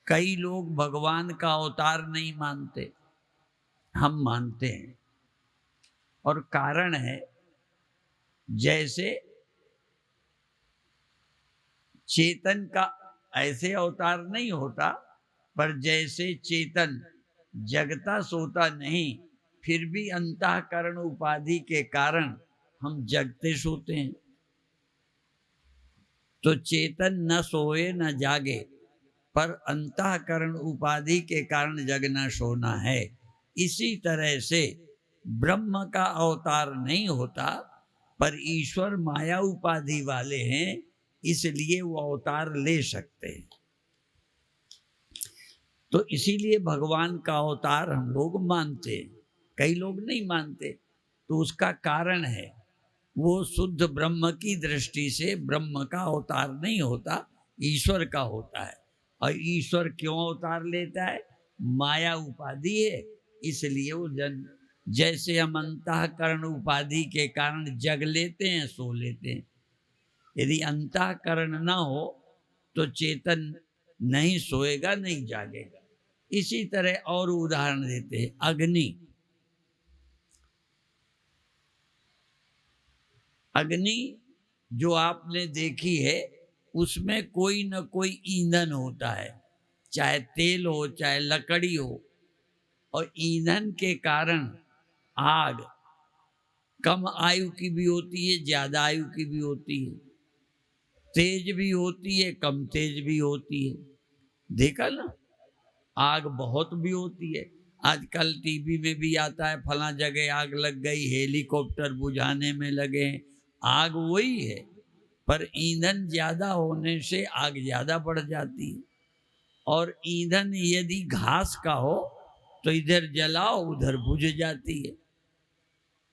कई लोग भगवान का अवतार नहीं मानते, हम मानते हैं। और कारण है, जैसे चेतन का ऐसे अवतार नहीं होता, पर जैसे चेतन जगता सोता नहीं, फिर भी अंतःकरण उपाधि के कारण हम जगते सोते हैं। तो चेतन न सोए न जागे, पर अंतःकरण उपाधि के कारण जगना सोना है। इसी तरह से ब्रह्म का अवतार नहीं होता, पर ईश्वर माया उपाधि वाले हैं, इसलिए वो अवतार ले सकते हैं। तो इसीलिए भगवान का अवतार हम लोग मानते हैं, कई लोग नहीं मानते। तो उसका कारण है, वो शुद्ध ब्रह्म की दृष्टि से ब्रह्म का अवतार नहीं होता, ईश्वर का होता है। और ईश्वर क्यों अवतार लेता है? माया उपाधि है, इसलिए वो जैसे हम अंतःकरण उपाधि के कारण जग लेते हैं, सो लेते हैं। यदि अंतःकरण ना हो तो चेतन नहीं सोएगा, नहीं जागेगा। इसी तरह और उदाहरण देते हैं, अग्नि। अग्नि जो आपने देखी है, उसमें कोई न कोई ईंधन होता है, चाहे तेल हो चाहे लकड़ी हो। और ईंधन के कारण आग कम आयु की भी होती है, ज्यादा आयु की भी होती है, तेज भी होती है, कम तेज भी होती है। देखा ना, आग बहुत भी होती है। आजकल टीवी में भी आता है, फला जगह आग लग गई, हेलीकॉप्टर बुझाने में लगे हैं। आग वही है, पर ईंधन ज्यादा होने से आग ज्यादा बढ़ जाती है। और ईंधन यदि घास का हो तो इधर जलाओ उधर बुझ जाती है।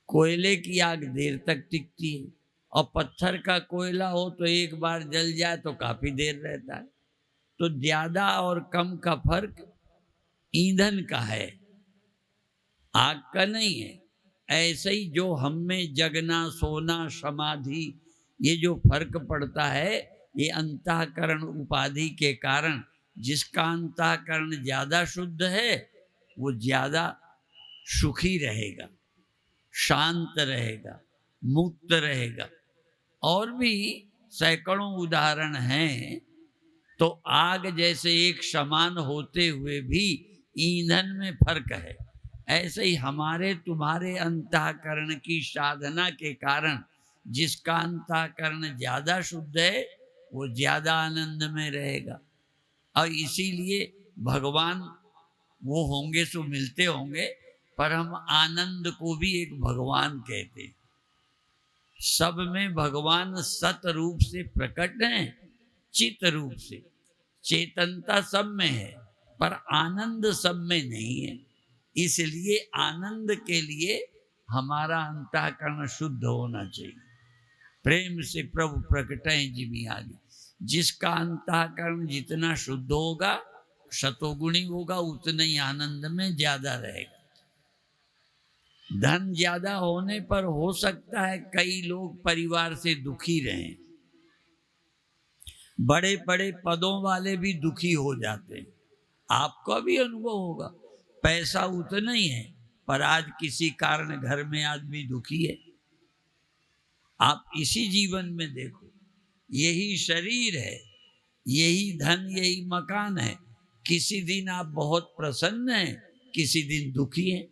कोयले की आग देर तक टिकती है, और पत्थर का कोयला हो तो एक बार जल जाए तो काफी देर रहता है। तो ज्यादा और कम का फर्क ईंधन का है, आग का नहीं है। ऐसे ही जो हम में जगना सोना समाधि, ये जो फर्क पड़ता है, ये अंतःकरण उपाधि के कारण, जिसका अंतःकरण ज्यादा शुद्ध है वो ज्यादा सुखी रहेगा, शांत रहेगा, मुक्त रहेगा। और भी सैकड़ों उदाहरण हैं। तो आग जैसे एक समान होते हुए भी ईंधन में फर्क है, ऐसे ही हमारे तुम्हारे अंतःकरण की साधना के कारण जिसका अंतःकरण ज्यादा शुद्ध है वो ज्यादा आनंद में रहेगा। और इसीलिए भगवान वो होंगे सो मिलते होंगे, पर हम आनंद को भी एक भगवान कहते हैं। सब में भगवान सत रूप से प्रकट हैं, चित रूप से। चेतनता सब में है, पर आनंद सब में नहीं है। इसलिए आनंद के लिए हमारा अंतःकरण शुद्ध होना चाहिए। प्रेम से प्रभु प्रकट है जिमी आगे। जिसका अंतःकरण जितना शुद्ध होगा, शतोगुणी होगा, उतना ही आनंद में ज्यादा रहेगा। धन ज्यादा होने पर हो सकता है कई लोग परिवार से दुखी रहें, बड़े बड़े पदों वाले भी दुखी हो जाते हैं। आपका भी अनुभव होगा, पैसा उतना ही है पर आज किसी कारण घर में आदमी दुखी है। आप इसी जीवन में देखो, यही शरीर है, यही धन, यही मकान है। किसी दिन आप बहुत प्रसन्न हैं, किसी दिन दुखी हैं।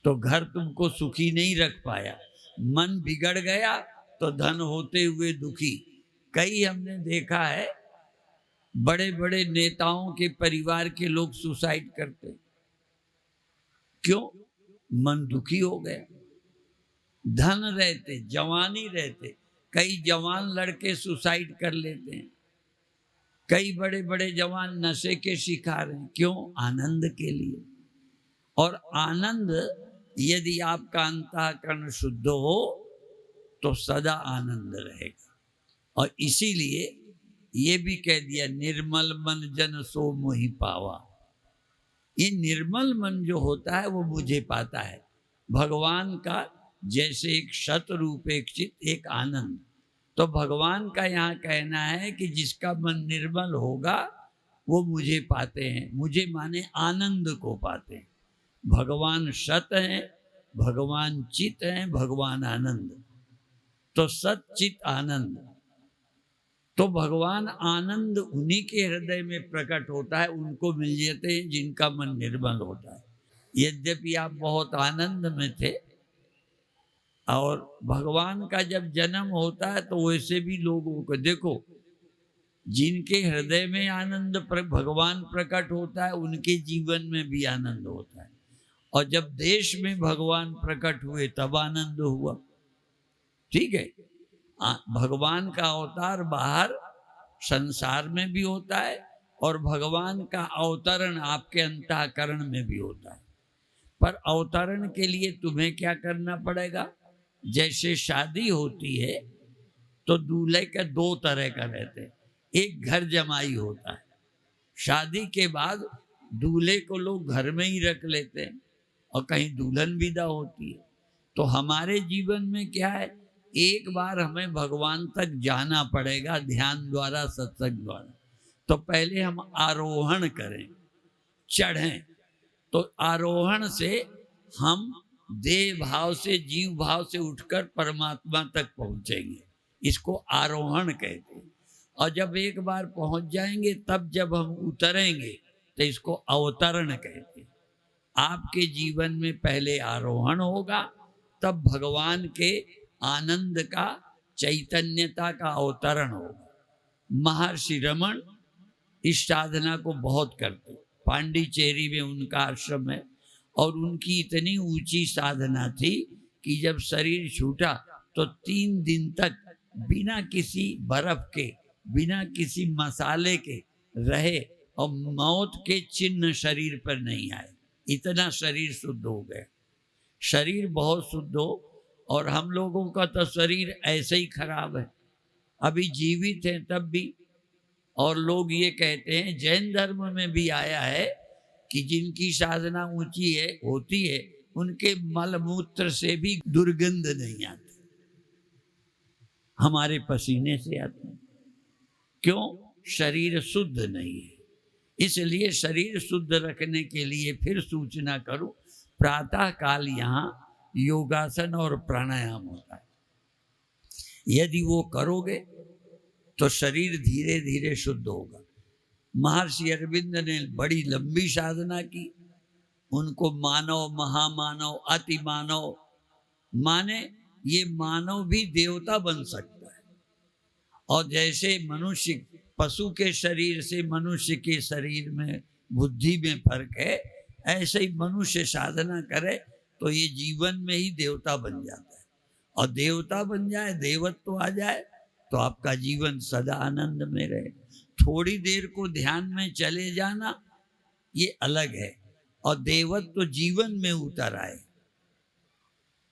तो घर तुमको सुखी नहीं रख पाया, मन बिगड़ गया तो धन होते हुए दुखी। कई हमने देखा है, बड़े बड़े नेताओं के परिवार के लोग सुसाइड करते। क्यों? मन दुखी हो गया। धन रहते, जवानी रहते, कई जवान लड़के सुसाइड कर लेते हैं। कई बड़े बड़े जवान नशे के शिकार हैं। क्यों? आनंद के लिए। और आनंद यदि आपका अंतःकरण शुद्ध हो तो सदा आनंद रहेगा। और इसीलिए ये भी कह दिया, निर्मल मन जन सो मोहि पावा। ये निर्मल मन जो होता है वो मुझे पाता है। भगवान का जैसे एक सत रूप, एक चित, एक आनंद। तो भगवान का यहाँ कहना है कि जिसका मन निर्मल होगा वो मुझे पाते हैं। मुझे माने आनंद को पाते हैं। भगवान सत हैं, भगवान चित हैं, भगवान आनंद। तो सत चित आनंद, तो भगवान आनंद उन्हीं के हृदय में प्रकट होता है, उनको मिल जाते हैं जिनका मन निर्मल होता है। यद्यपि आप बहुत आनंद में थे, और भगवान का जब जन्म होता है तो वैसे भी लोगों को देखो, जिनके हृदय में आनंद भगवान प्रकट होता है उनके जीवन में भी आनंद होता है। और जब देश में भगवान प्रकट हुए तब आनंद हुआ। ठीक है, भगवान का अवतार बाहर संसार में भी होता है और भगवान का अवतरण आपके अंतःकरण में भी होता है। पर अवतरण के लिए तुम्हें क्या करना पड़ेगा? जैसे शादी होती है तो दूल्हे का दो तरह का रहते हैं। एक घर जमाई होता है, शादी के बाद दूल्हे को लोग घर में ही रख लेते हैं और कहीं दुल्हन विदा होती है। तो हमारे जीवन में क्या है, एक बार हमें भगवान तक जाना पड़ेगा ध्यान द्वारा, सत्संग द्वारा। तो पहले हम आरोहण करें, चढ़ें। तो आरोहण से हम देह भाव से, जीव भाव से उठकर परमात्मा तक पहुंचेंगे। इसको आरोहण कहते हैं। और जब एक बार पहुंच जाएंगे तब जब हम उतरेंगे तो इसको अवतरण कहते हैं। आपके जीवन में पहले आरोहण होगा, तब भगवान के आनंद का, चैतन्यता का अवतरण होगा। महर्षि रमन इस साधना को बहुत करते, पांडिचेरी में उनका आश्रम है, और उनकी इतनी ऊंची साधना थी कि जब शरीर छूटा तो 3 दिन तक बिना किसी बर्फ के, बिना किसी मसाले के रहे और मौत के चिन्ह शरीर पर नहीं आए। इतना शरीर शुद्ध हो गया। शरीर बहुत शुद्ध हो, और हम लोगों का तो शरीर ऐसे ही खराब है, अभी जीवित हैं तब भी। और लोग ये कहते हैं, जैन धर्म में भी आया है कि जिनकी साधना ऊंची है, होती है, उनके मल मूत्र से भी दुर्गंध नहीं आती, हमारे पसीने से आती। क्यों? शरीर शुद्ध नहीं है। इसलिए शरीर शुद्ध रखने के लिए फिर सूचना करूं, प्रातः काल यहाँ योगासन और प्राणायाम होता है। यदि वो करोगे तो शरीर धीरे धीरे शुद्ध होगा। महर्षि अरविंद ने बड़ी लंबी साधना की। उनको मानव, महामानव, अति मानव माने, ये मानव भी देवता बन सकता है। और जैसे मनुष्य, पशु के शरीर से मनुष्य के शरीर में बुद्धि में फर्क है, ऐसे ही मनुष्य साधना करे तो ये जीवन में ही देवता बन जाता है। और देवता बन जाए, देवत्व आ जाए, तो आपका जीवन सदा आनंद में रहे। थोड़ी देर को ध्यान में चले जाना ये अलग है, और देवत्व तो जीवन में उतर आए,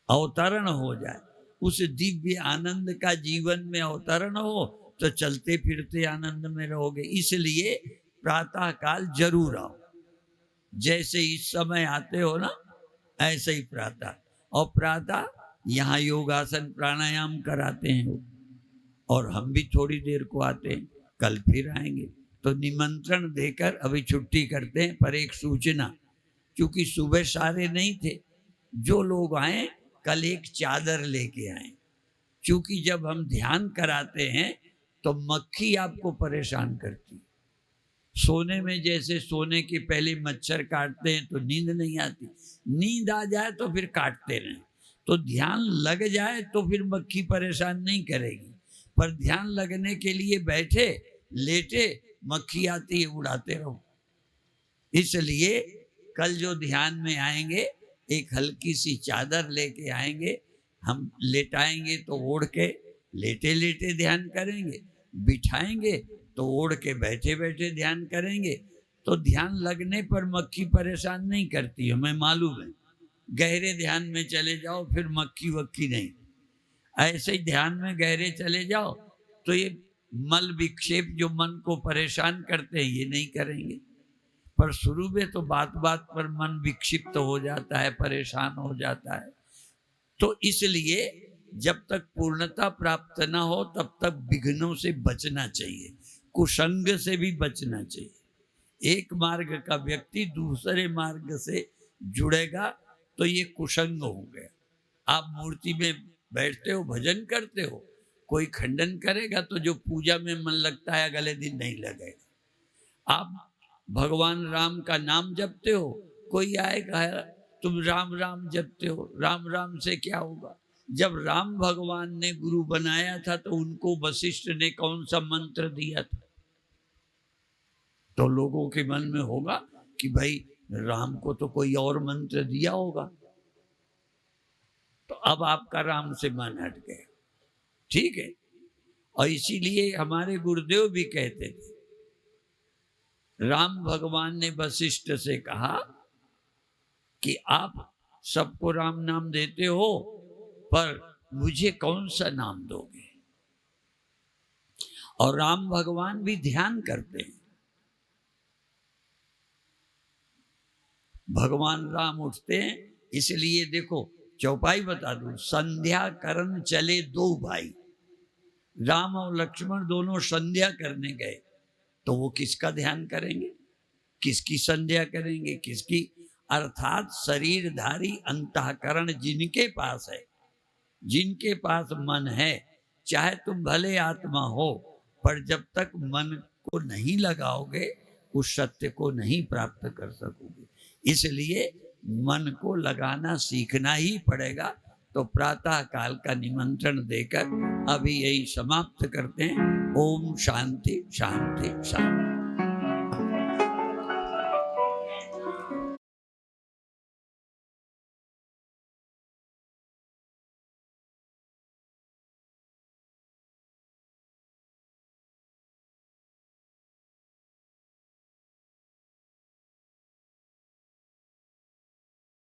अवतरण हो जाए, उस दिव्य आनंद का जीवन में अवतरण हो तो चलते फिरते आनंद में रहोगे। इसलिए प्रातः काल जरूर आओ। जैसे इस समय आते हो ना, ऐसे ही प्रातः। और प्रातः यहाँ योगासन प्राणायाम कराते हैं वो, और हम भी थोड़ी देर को आते हैं, कल फिर आएंगे। तो निमंत्रण देकर अभी छुट्टी करते हैं। पर एक सूचना, क्योंकि सुबह सारे नहीं थे, जो लोग आए कल एक चादर लेके आए। क्योंकि जब हम ध्यान कराते हैं तो मक्खी आपको परेशान करती है। सोने में जैसे सोने के पहले मच्छर काटते हैं तो नींद नहीं आती, नींद आ जाए तो फिर काटते रहें। तो ध्यान लग जाए तो फिर मक्खी परेशान नहीं करेगी। पर ध्यान लगने के लिए बैठे लेटे, मक्खी आती है, उड़ाते रहो। इसलिए कल जो ध्यान में आएंगे, एक हल्की सी चादर लेके आएंगे, हम लेटाएंगे तो ओढ़ के लेटे लेटे ध्यान करेंगे, बिठाएंगे तो ओढ़ के बैठे बैठे ध्यान करेंगे। तो ध्यान लगने पर मक्खी परेशान नहीं करती, हमें मालूम है। गहरे ध्यान में चले जाओ फिर मक्खी वक्खी नहीं। ऐसे ही ध्यान में गहरे चले जाओ तो ये मल विक्षेप जो मन को परेशान करते हैं ये नहीं करेंगे। पर शुरू में तो बात बात पर मन विक्षिप्त हो जाता है, परेशान हो जाता है। तो इसलिए जब तक पूर्णता प्राप्त ना हो तब तक विघ्नों से बचना चाहिए, कुसंग से भी बचना चाहिए। एक मार्ग का व्यक्ति दूसरे मार्ग से जुड़ेगा तो ये कुसंग हो गया। आप मूर्ति में बैठते हो, भजन करते हो, कोई खंडन करेगा तो जो पूजा में मन लगता है अगले दिन नहीं लगेगा। आप भगवान राम का नाम जपते हो, कोई आएगा तुम राम राम जपते हो, राम राम से क्या होगा। जब राम भगवान ने गुरु बनाया था तो उनको वशिष्ठ ने कौन सा मंत्र दिया था? तो लोगों के मन में होगा कि भाई राम को तो कोई और मंत्र दिया होगा। तो अब आपका राम से मन हट गया, ठीक है। और इसीलिए हमारे गुरुदेव भी कहते थे, राम भगवान ने वशिष्ठ से कहा कि आप सबको राम नाम देते हो पर मुझे कौन सा नाम दोगे। और राम भगवान भी ध्यान करते हैं। भगवान राम उठते हैं, इसलिए देखो चौपाई बता दूं, संध्या करन चले दो भाई, राम और लक्ष्मण दोनों संध्या करने गए तो वो किसका ध्यान करेंगे, किसकी संध्या करेंगे, किसकी? अर्थात शरीरधारी अंतःकरण जिनके पास है, जिनके पास मन है, चाहे तुम भले आत्मा हो, पर जब तक मन को नहीं लगाओगे उस सत्य को नहीं प्राप्त कर सकोगे। इसलिए मन को लगाना सीखना ही पड़ेगा। तो प्रातः काल का निमंत्रण देकर अभी यही समाप्त करते हैं। ओम शांति शांति शांति।